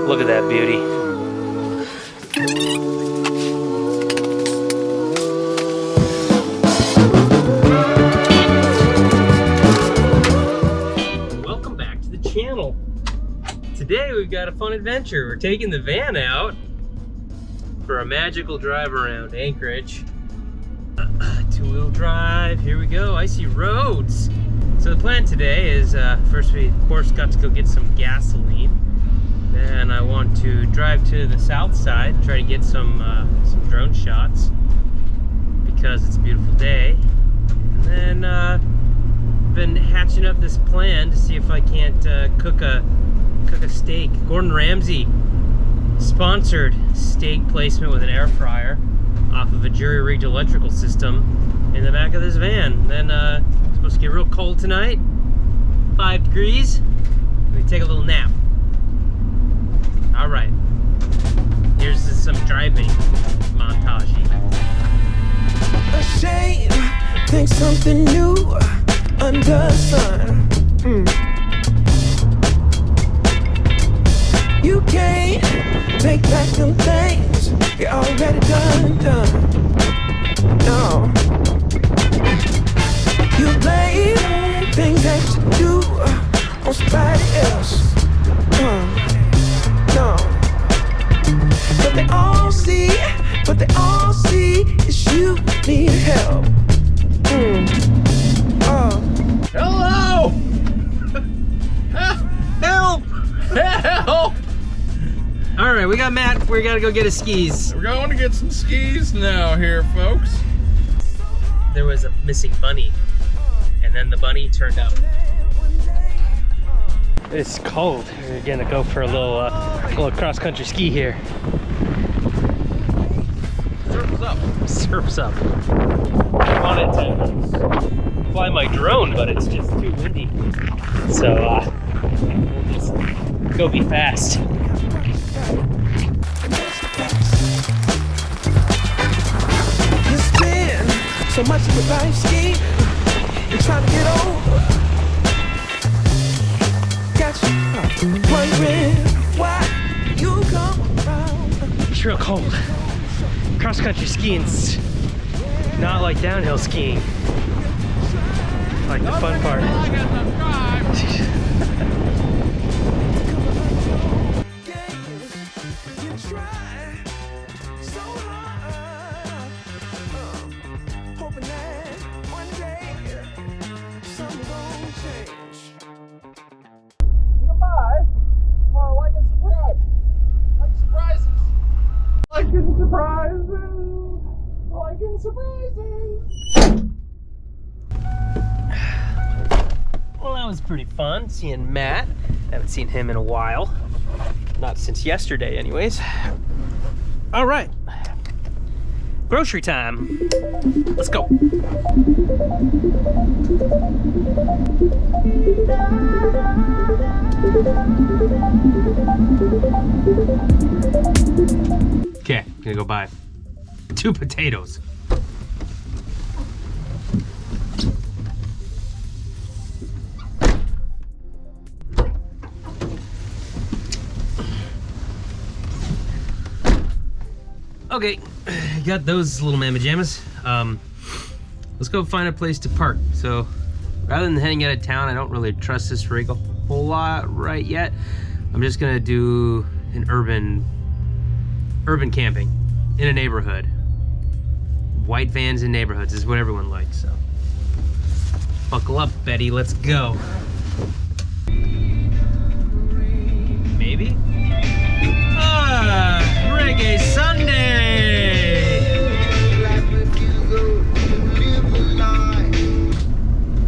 Look at that beauty. Welcome back to the channel. Today we've got a fun adventure. We're taking the van out for a magical drive around Anchorage. Two-wheel drive, here we go, icy roads. So the plan today is, first we of course got to go get some gasoline. Then I want to drive to the south side, try to get some drone shots because it's a beautiful day. And then been hatching up this plan to see if I can't cook a steak. Gordon Ramsay sponsored steak placement with an air fryer off of a jury-rigged electrical system in the back of this van. Then it's supposed to get real cold tonight, 5 degrees. We take a little nap. All right, here's some driving montage. A shame, think something new under the sun. You can't take back them things you already done. No, you blame things that you do on somebody else. No, but they all see is you need help. Hello! Help! Help! All right, we got Matt. We gotta go get his skis. We're going to get some skis now here, folks. There was a missing bunny, and then the bunny turned up. It's cold. We're gonna go for a little cross-country ski here. Surf's up. Surf's up. I wanted to fly my drone, but it's just too windy. So we'll just go be fast. You spend so much of your life skiing and trying to get over. Got you wondering why you come around. It's real cold. Cross-country skiing's not like downhill skiing. Like the fun part. You try so hard, hoping that one day something gon' change. Goodbye. For liking surprise. Like surprises. Liking surprises. Liking surprises. Well, that was pretty fun seeing Matt. Haven't seen him in a while. Not since yesterday, anyways. All right. Grocery time. Let's go. Okay, gonna go buy 2 potatoes. Okay, got those little mamma jammas. Let's go find a place to park. So rather than heading out of town, I don't really trust this rig a whole lot right yet. I'm just gonna do an urban camping in a neighborhood. White vans in neighborhoods is what everyone likes, so. Buckle up, Betty, let's go. Maybe? Reggae Sunday!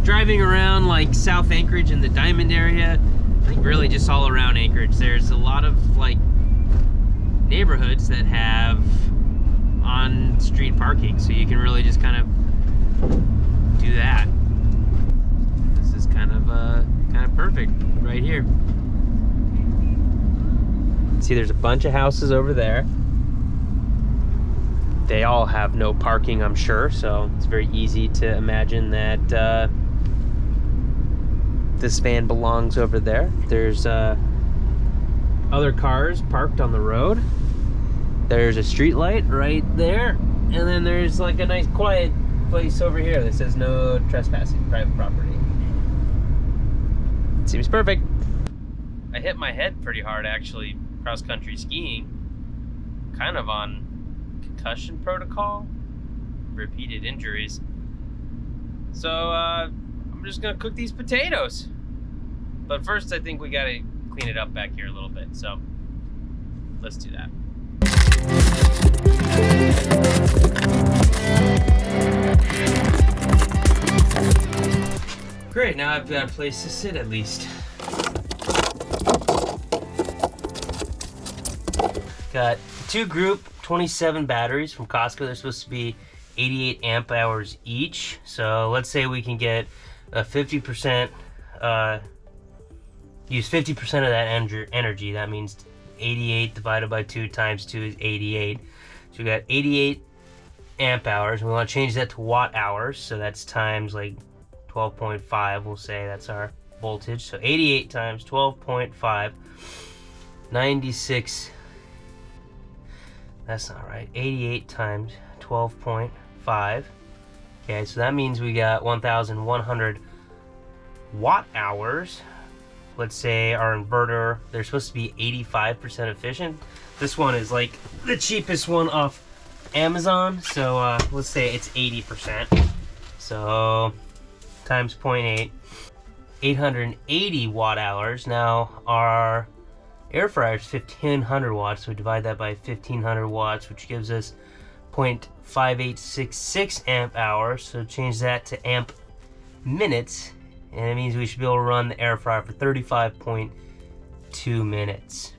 Driving around like South Anchorage in the Diamond area, I think really just all around Anchorage, there's a lot of like neighborhoods that have on-street parking, so you can really just kind of do that. This is kind of perfect right here. See, there's a bunch of houses over there. They all have no parking, I'm sure, so it's very easy to imagine that this van belongs over there. There's a other cars parked on the road. There's a street light right there, and then there's like a nice quiet place over here that says no trespassing private property. Seems perfect. I hit my head pretty hard actually cross-country skiing, kind of on concussion protocol, repeated injuries. So I'm just gonna cook these potatoes. But first I think we gotta clean it up back here a little bit, so let's do that. Great, now I've got a place to sit at least. Got 2 group 27 batteries from Costco. They're supposed to be 88 amp hours each. So let's say we can get a 50%, use 50% of that energy. That means 88 divided by 2 times 2 is 88. So we got 88 amp hours, and we want to change that to watt hours. So that's times like 12.5, we'll say that's our voltage. So 88 times 12.5, 96. That's not right. 88 times 12.5. Okay, so that means we got 1,100 watt hours. Let's say our inverter, they're supposed to be 85% efficient. This one is like the cheapest one off Amazon. So let's say it's 80%. So times 0.8, 880 watt hours. Now our air fryer is 1500 watts, so we divide that by 1500 watts, which gives us 0.5866 amp hours. So change that to amp minutes, and it means we should be able to run the air fryer for 35.2 minutes.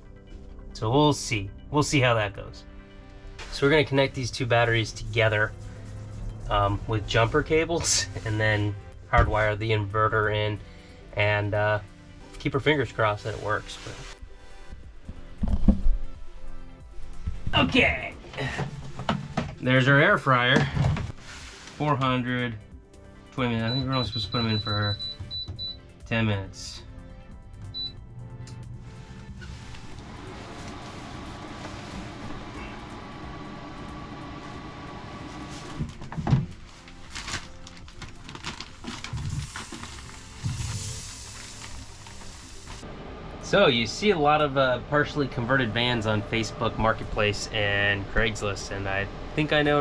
So we'll see how that goes. So we're going to connect these 2 batteries together with jumper cables, and then hardwire the inverter in, and keep our fingers crossed that it works. But okay, there's our air fryer. 420 minutes. I think we're only supposed to put them in for 10 minutes. So you see a lot of partially converted vans on Facebook Marketplace and Craigslist, and I think I know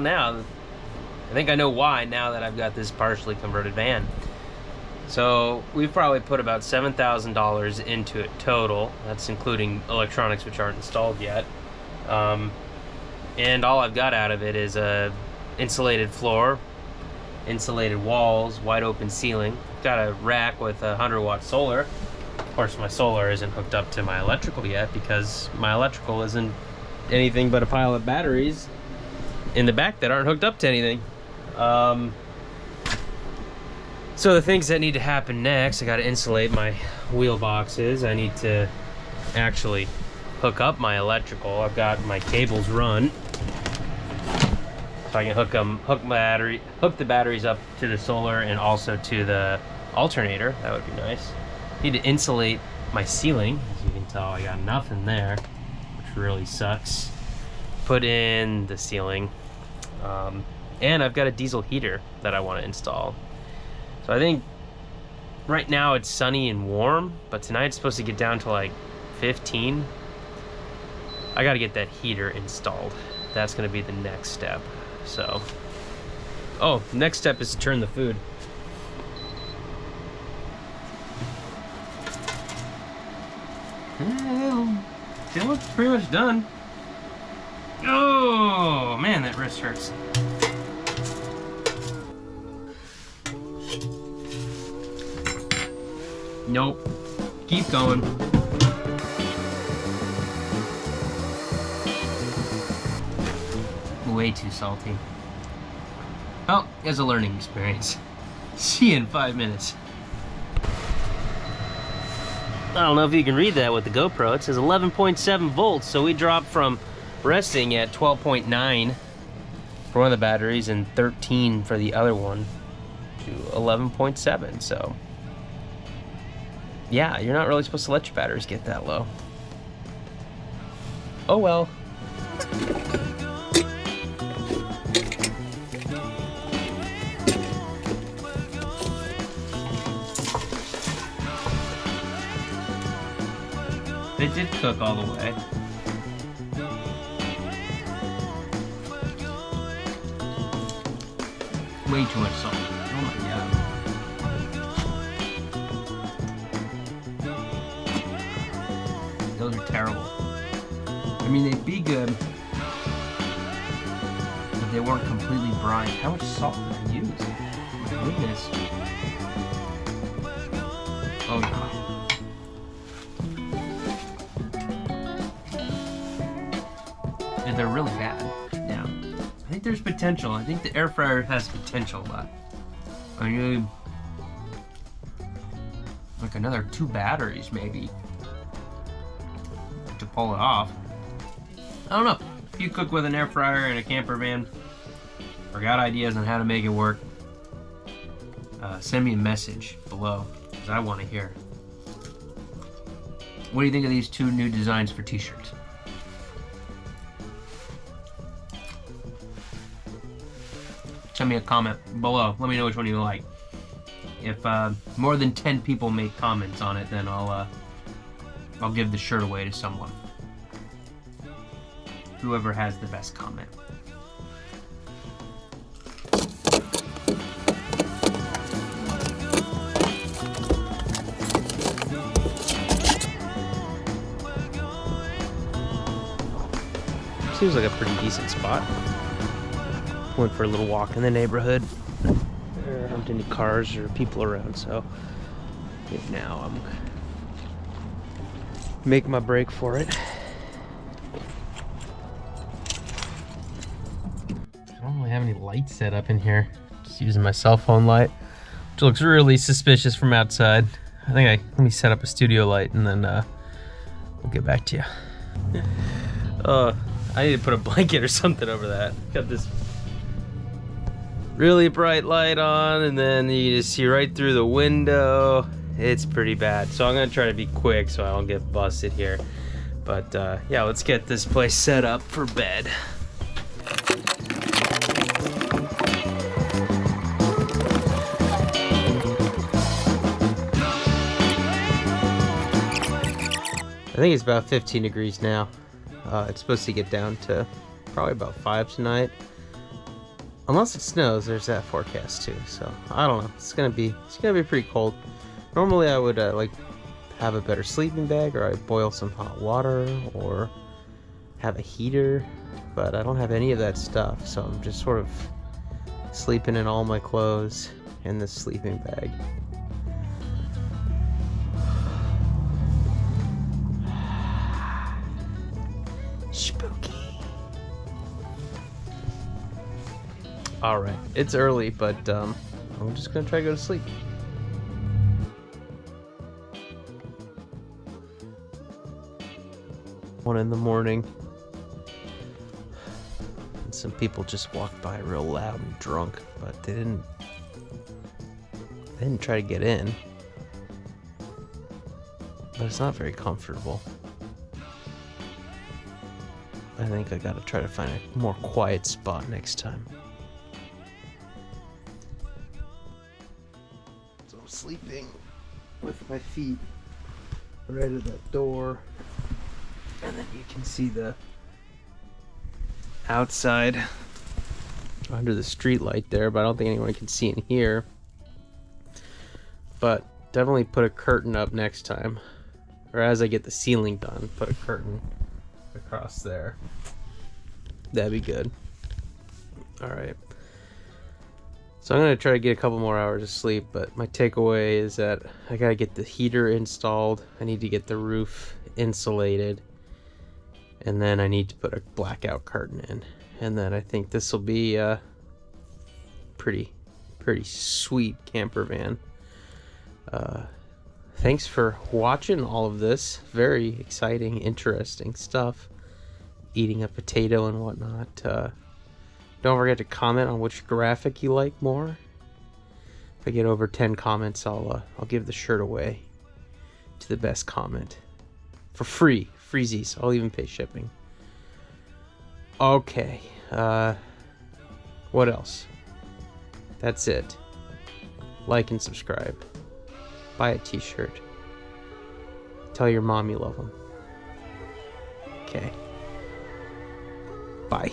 why now that I've got this partially converted van. So we've probably put about $7,000 into it total. That's including electronics which aren't installed yet. And all I've got out of it is a insulated floor, insulated walls, wide open ceiling. Got a rack with 100-watt solar. Of course, my solar isn't hooked up to my electrical yet because my electrical isn't anything but a pile of batteries in the back that aren't hooked up to anything. So the things that need to happen next, I got to insulate my wheel boxes. I need to actually hook up my electrical. I've got my cables run, so I can hook the batteries up to the solar and also to the alternator. That would be nice. Need to insulate my ceiling. As you can tell, I got nothing there, which really sucks. Put in the ceiling, and I've got a diesel heater that I want to install. So I think right now it's sunny and warm, but tonight it's supposed to get down to like 15. I got to get that heater installed. That's going to be the next step. So, oh, next step is to turn the food. It looks pretty much done. Oh man, that wrist hurts. Nope. Keep going. Way too salty. Oh, it's a learning experience. See you in 5 minutes. I don't know if you can read that with the GoPro. It says 11.7 volts, so we dropped from resting at 12.9 for one of the batteries and 13 for the other one to 11.7. So yeah, you're not really supposed to let your batteries get that low. Oh well. They did cook all the way. Way too much salt. Oh my god. Those are terrible. I mean, they'd be good, but they weren't completely brine. How much salt did I use? My goodness. Oh yeah. And they're really bad. Yeah. I think there's potential. I think the air fryer has potential, but I mean, like another 2 batteries maybe to pull it off. I don't know. If you cook with an air fryer in a camper van or got ideas on how to make it work, send me a message below because I want to hear. What do you think of these 2 new designs for t-shirts? Send me a comment below. Let me know which one you like. If more than 10 people make comments on it, then I'll give the shirt away to someone. Whoever has the best comment. Seems like a pretty decent spot. Went for a little walk in the neighborhood. There aren't any cars or people around, so I think now I'm making my break for it. I don't really have any lights set up in here. Just using my cell phone light, which looks really suspicious from outside. Let me set up a studio light and then we'll get back to you. I need to put a blanket or something over that. Got this really bright light on, and then you just see right through the window. It's pretty bad. So I'm gonna try to be quick so I don't get busted here. But yeah, let's get this place set up for bed. I think it's about 15 degrees now. It's supposed to get down to probably about 5 tonight. Unless it snows, there's that forecast too. So I don't know. It's gonna be pretty cold. Normally I would like have a better sleeping bag, or I'd boil some hot water, or have a heater, but I don't have any of that stuff. So I'm just sort of sleeping in all my clothes in this sleeping bag. Spooky. All right, it's early, but I'm just gonna try to go to sleep. One in the morning, and some people just walked by real loud and drunk, but they didn't try to get in. But it's not very comfortable. I think I gotta try to find a more quiet spot next time. So I'm sleeping with my feet right at that door. And then you can see the outside under the street light there, but I don't think anyone can see in here. But definitely put a curtain up next time. Or as I get the ceiling done, put a curtain across there. That'd be good. Alright. So I'm going to try to get a couple more hours of sleep, but my takeaway is that I got to get the heater installed. I need to get the roof insulated. And then I need to put a blackout curtain in. And then I think this will be a pretty sweet camper van. Thanks for watching all of this. Very exciting, interesting stuff. Eating a potato and whatnot. Don't forget to comment on which graphic you like more. If I get over 10 comments, I'll give the shirt away to the best comment. For free. Freezies. I'll even pay shipping. Okay. What else? That's it. Like and subscribe. Buy a t-shirt. Tell your mom you love them. Okay. Bye.